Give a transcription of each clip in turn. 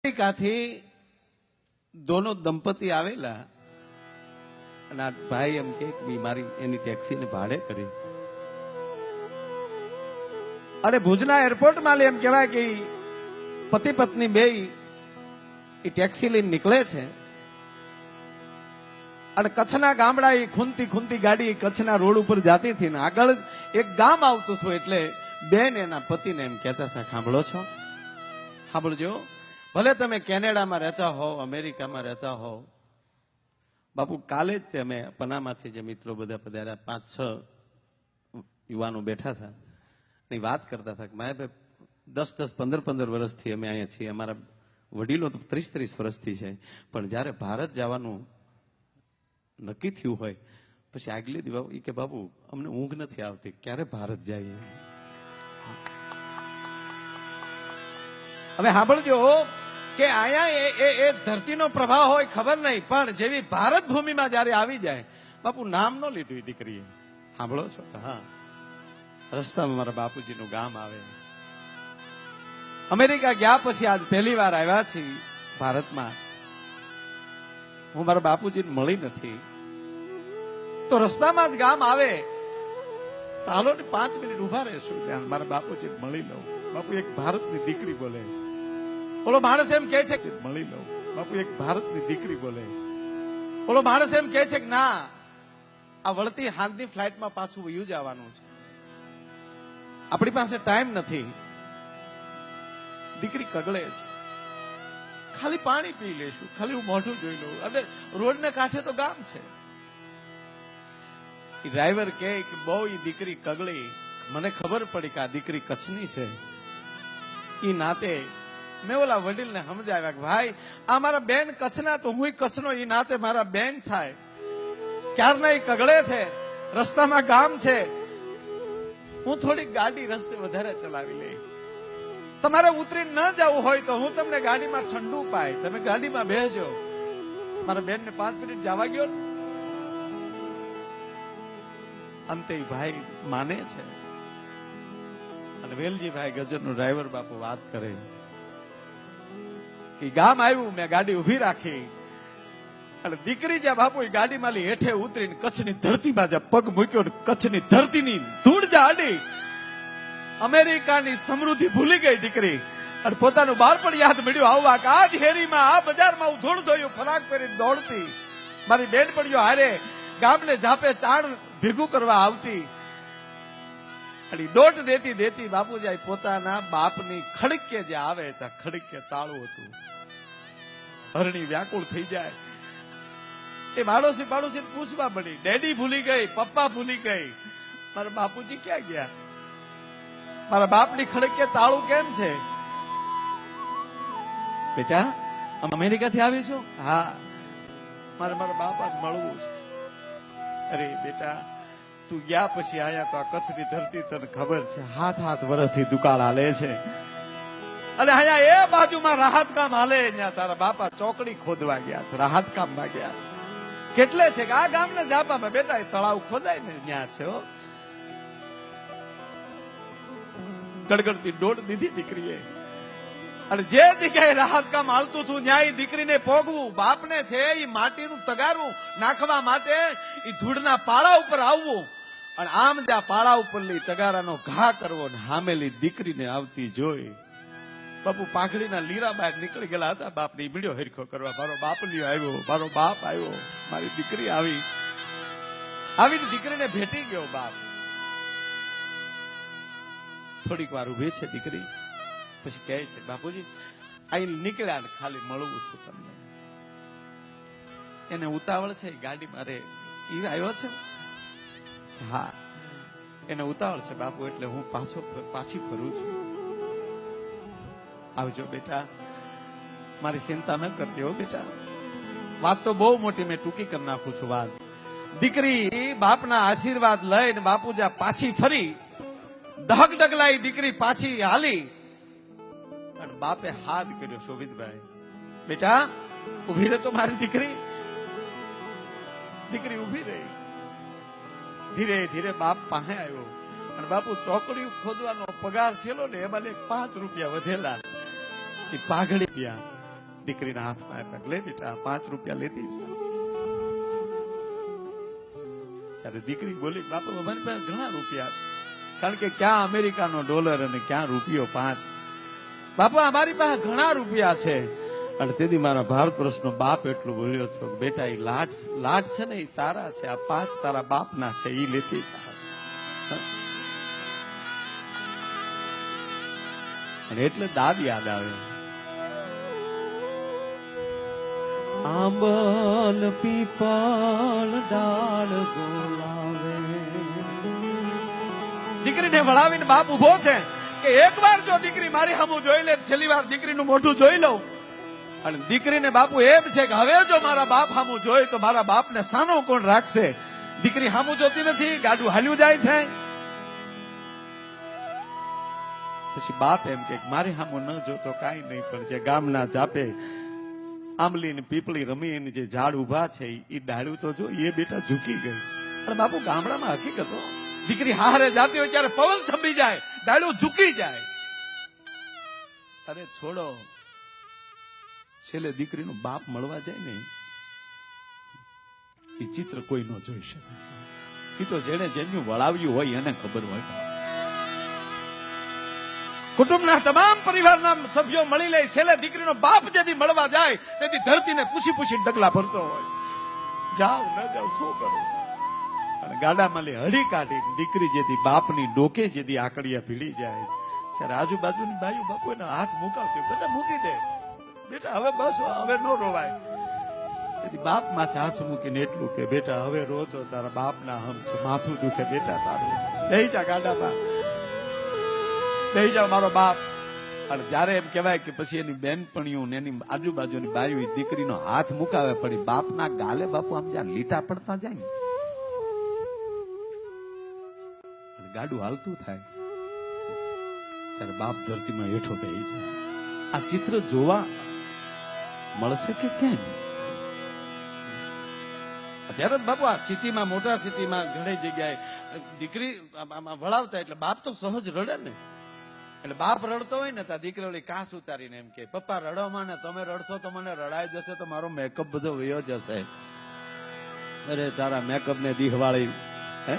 અમેરિકાથી દોનો દંપતી આવેલા અને આ ભાઈ એમ કે મારી એની ટેક્સીને ભાડે કરી અને ભુજના એરપોર્ટમાં એમ કહેવાય કે પતિ પત્ની બે એ ટેક્સી લઈને નીકળે છે અને કચ્છના ગામડા એ ખૂંદતી ખૂંદતી ગાડી કચ્છના રોડ ઉપર જાતી હતી ને આગળ એક ગામ આવતું હતું એટલે બેન એના પતિને એમ કહેતા હતા, સાંભળો છો, સાંભળજો, ભલે તમે કેનેડામાં રહેતા હો, અમેરિકામાં રહેતા હો, બાપુ કાલે જ અમે પનામાંથી જે મિત્રો બધા પધાર્યા 5-6 યુવાનો બેઠા હતા ની વાત કરતા હતા કે માયાભાઈ 10-10, 15-15 વર્ષથી અમે અહીંયા છીએ, અમારા વડીલો તો 30-30 વર્ષથી છે, પણ જ્યારે ભારત જવાનું નક્કી થયું હોય પછી આગલે દિવસ કે બાપુ અમને ઊંઘ નથી આવતી, ક્યારે ભારત જઈએ. હવે સાંભળજો કે અહીંયા એ ધરતીનો પ્રભાવ હોય ખબર નહીં, પણ જેવી ભારત ભૂમિમાં જયારે આવી જાય, બાપુ નામ ન લીધું દીકરીએ, સાંભળો છો? હા, રસ્તામાં મારા બાપુજીનું ગામ આવે. અમેરિકા ગયા પછી આજ પહેલી વાર આવ્યા છે ભારતમાં. હું મારા બાપુજીને મળી નથી, તો રસ્તામાં જ ગામ આવે તો હાલો ને 5 મિનિટ ઉભા રહેશું, ત્યાં મારા બાપુજીને મળી લઉં. બાપુ એક ભારતની દીકરી બોલે, ઓલો માણસ એમ કહે છે કે મળી લઉં. બાપુ એક ભારતની દીકરી બોલે, ઓલો માણસ એમ કહે છે કે ના, આ વળતી હાંજની ફ્લાઇટમાં પાછું વયું જવાનું છે, આપણી પાસે ટાઈમ નથી. દીકરી કગળે છે, ખાલી પાણી પી લેશું, ખાલી હું મોઢું જોઈ લઉં, અને રોડને કાંઠે તો ગામ છે. ડ્રાઈવર કહે કે બહુ ઈ દીકરી કગળી, મને ખબર પડી કે આ દીકરી કચ્છની છે. ઈ નાતે મેં ઓલા વડીલને સમજાવ્યા કે ભાઈ આ મારા બેન કચ્છના, તો હું કચ્છનો, ઈ નાતે મારા બેન થાય. ક્યારના ઈ કગળે છે, રસ્તામાં ગામ છે, હું થોડી ગાડી રસ્તે વધારે ચલાવી લઈ. તમારે ઉતરીને ન જવું હોય તો હું તમને ગાડીમાં ઠંડુ પાય, તમે ગાડીમાં બેસજો. મારા બેન ને 5 મિનિટ જવા ગયો, અંતે ભાઈ માને છે. અને વેલજીભાઈ ગજરનું ડ્રાઈવર બાપુ વાત કરે કે ગામ આવ્યું, મેં ગાડી ઉભી રાખી અને દીકરી જ્યાં બાપુ ગાડીમાં લઈ હેઠે ઉતરીને કચ્છની ધરતીમાં જ્યાં પગ મૂક્યો, કચ્છની ધરતીની ધૂળ જ્યાં આડી, અમેરિકાની સમૃદ્ધિ ભૂલી ગઈ દીકરી અને પોતાનું બાળપણ યાદ મળ્યું આવવા કે આ જ હેરીમાં, આ બજારમાં હું ધૂળ ધોયું ફરાક પહેરીને દોડતી, મારી બેનપણીઓ હારે ગામને ઝાપે ચાણ ભેગું કરવા આવતી, અને દોટ દેતી દેતી બાપુજી પોતાના બાપની ખડકે જે આવે ત્યાં ખડકે તાળું હતું, હરણી વ્યાકુળ થઈ જાય. એ પાડોશી પૂછવા પડી, ડેડી ભૂલી ગઈ, પપ્પા ભૂલી ગઈ, મારા બાપુજી ક્યાં ગયા, મારા બાપની ખડકે તાળું કેમ છે? બેટા અમેરિકાથી આવી છો? હા, મારા બાપા મળવું છે. અરે બેટા તું ગયા પછી આયા તો આ કચ્છની ધરતી તને ખબર છે, હાથ વર્ષથી દુકાળ હાલે છે, અને અહીંયા એ બાજુમાં રાહત કામ હાલે, ત્યાં તારા બાપા ચોકડી ખોદવા ગયા છે, રાહત કામમાં ગયા છે. કેટલે છે કે આ ગામના જાપામાં બેટા તળાવ ખોદાય ને ત્યાં છે. ગડગડતી દોડ દીધી દીકરીએ, અને જે જગ્યાએ રાહત કામ હાલતું હતું ત્યાં દીકરીને પોગવું, બાપને છે એ માટીનું તગારું નાખવા માટે એ ધૂળના પાળા ઉપર આવવું, અને આમ જ્યાં પાળા ઉપર લઈ તગારાનો ઘા કરવો, ને હામેલી દીકરીને આવતી જોઈ બાપુ પાઘડીના લીરા બહાર નીકળી ગયેલા હતા. બાપને ઈબડ્યો હરખો કરવા, મારો બાપલિયો આવ્યો, મારો બાપ આવ્યો, મારી દીકરી આવી. આવીને દીકરીને ભેટી ગયો બાપ. થોડીક વાર ઉભી છે દીકરી, પછી કહે છે બાપુજી અહીં નીકળ્યા ને ખાલી મળવું છું તમને. એને ઉતાવળ છે ગાડીમાં, રે ઈ આવ્યો છે? હા, એને ઉતાવળ છે બાપુ, એટલે હું પાછી ફરું છું. આવજો બેટા, મારી ચિંતા ન કરતી હો બેટા. વાત તો બહુ મોટી, મેં ટૂંકી કરી નાખું છું વાત. દીકરી બાપના આશીર્વાદ લઈને બાપુ જ્યાં પાછી ફરી, ધક ડગલાઈ દીકરી પાછી હાલી, અને બાપે હાથ કર્યો, શોભિતભાઈ બેટા ઉભી રહે તો મારી દીકરી. દીકરી ઉભી રહી, ધીરે ધીરે બાપ પાસે આવ્યો, અને બાપુ ચોકડી ખોદવાનો પગાર થયેલો ને એમાં 5 રૂપિયા વધેલા, એ પાઘડી ગયા. દીકરીના હાથમાં આપ્યા, લે બેટા 5 રૂપિયા લેતી જા. ત્યારે દીકરી બોલી, બાપુ અમારી પાસે ઘણા રૂપિયા છે, કારણ કે ક્યાં અમેરિકાનો ડોલર અને ક્યાં રૂપિયો 5. બાપુ અમારી પાસે ઘણા રૂપિયા છે. અને તેથી મારા ભારતવર્ષનો બાપ એટલું બોલ્યો છો, બેટા એ લાટ છે ને એ તારા છે, આ 5 તારા બાપના છે, એ લેતી જા. અને એટલે દાદ યાદ આવે, આંબલ પીપળ ડાળ બોલાવે. દીકરીને વળાવીને બાપ ઉભો છે કે એકવાર જો દીકરી મારી સામું જોઈ લે, છેલ્લી વાર દીકરીનું મોઢું જોઈ લઉં. અને દીકરીને બાપુ એમ છે કે હવે જો મારા બાપ સામું જોઈ તો મારા બાપને સાનો કોણ રાખશે. દીકરી સામું જોતી નથી, ગાડું હાલ્યું જાય છે. પછી બાપ એમ કે મારી સામું ન જોતો કાંઈ નહીં, પણ જે ગામના જાપે આંબલી ને પીપળી રમી એની જે ઝાડ ઉભા છે એ ડાળું તો જો, એ બેટા ઝૂકી ગઈ. પણ બાપુ ગામડામાં હકીકત હો, દીકરી હારે જાતી હોય ત્યારે પવન થંભી જાય, ડાળું ઝૂકી જાય. અરે છોડો, છેલ્લે દીકરીનો બાપ મળવા જાય ને એ ચિત્ર કોઈ ન જોઈ શકે. એ તો જેને જેનું વળાવ્યું હોય એને ખબર હોય. કુટુંબના તમામ પરિવારના સભ્યો મળી લે, છેલ્લે દીકરીનો બાપ જેથી મળવા જાય તેથી ધરતીને પૂછી પૂછી ડગલા ભરતો હોય, જાવ ન જાવ શું કરું. અને ગાડામાં લે હળી કાઢી દીકરી જેથી બાપની ડોકે જેથી આકડિયા ભીડી જાય ત્યારે આજુબાજુની બાયુ બાપુ એના હાથ મુકાવતી, બેટા મૂકી દે બેટા, હવે બસ હવે નો રોવાય. તેથી બાપ માથે હાથ મૂકીને એટલું કે બેટા હવે રો તો તારા બાપના હમ છે, માથું દુખે બેટા તારું, લઈ જા ગાડામાં, લઈ જાવ મારો બાપ. અને જયારે એમ કહેવાય કે પછી એની બેનપણીઓ ને એની આજુબાજુની બાયુ દીકરીનો હાથ મુકાવે પડી બાપના ગાલે, બાપુ આમ જ્યાં લીટા પડતા જાય ને ગાડું હાલતું થાય ત્યારે બાપ ધરતીમાં હેઠો બેહી જાય. આ ચિત્ર જોવા મળશે કે કેમ? ત્યારે બાપુ આ સિટીમાં, મોટા સિટીમાં ઘણી જગ્યાએ દીકરી વળાવતા એટલે બાપ તો સહજ રડે ને. એટલે બાપ રડતો હોય ને ત્યાં દીકરી ઓલી કાંસ ઉતારીને એમ કે પપ્પા રડોમાં ને તમે રડશો તો મને રડાઈ જશે, તો મારો મેકઅપ બધો વયો જશે. અરે તારા મેકઅપ ને દિહવાળી હે.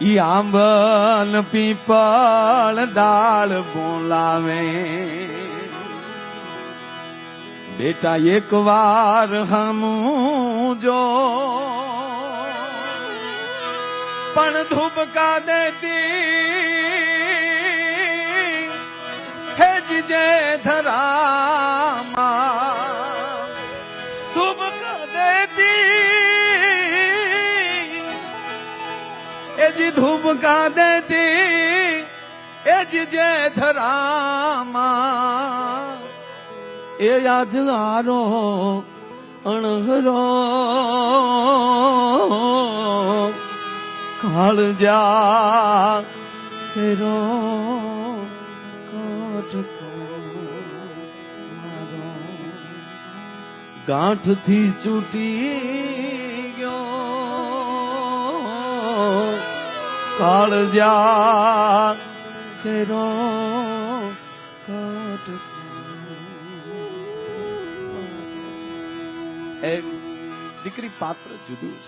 ઈ આંબલ પીપળ ડાળ બોલાવે, બેટા એક વાર હમું જો, પણ ધુબકા દેતી હેજજે ધરામાં, ધુબકા દેતી એજી ધુબકા દેતી એજજે ધરામાં, એ આજગારો અણહરો કાળજા ફેરો કાઢતો મારો, ગાંઠથી ચૂટી ગયો કાળજા ફેરો કાઢતો. દીકરી પાત્ર જુદું છે.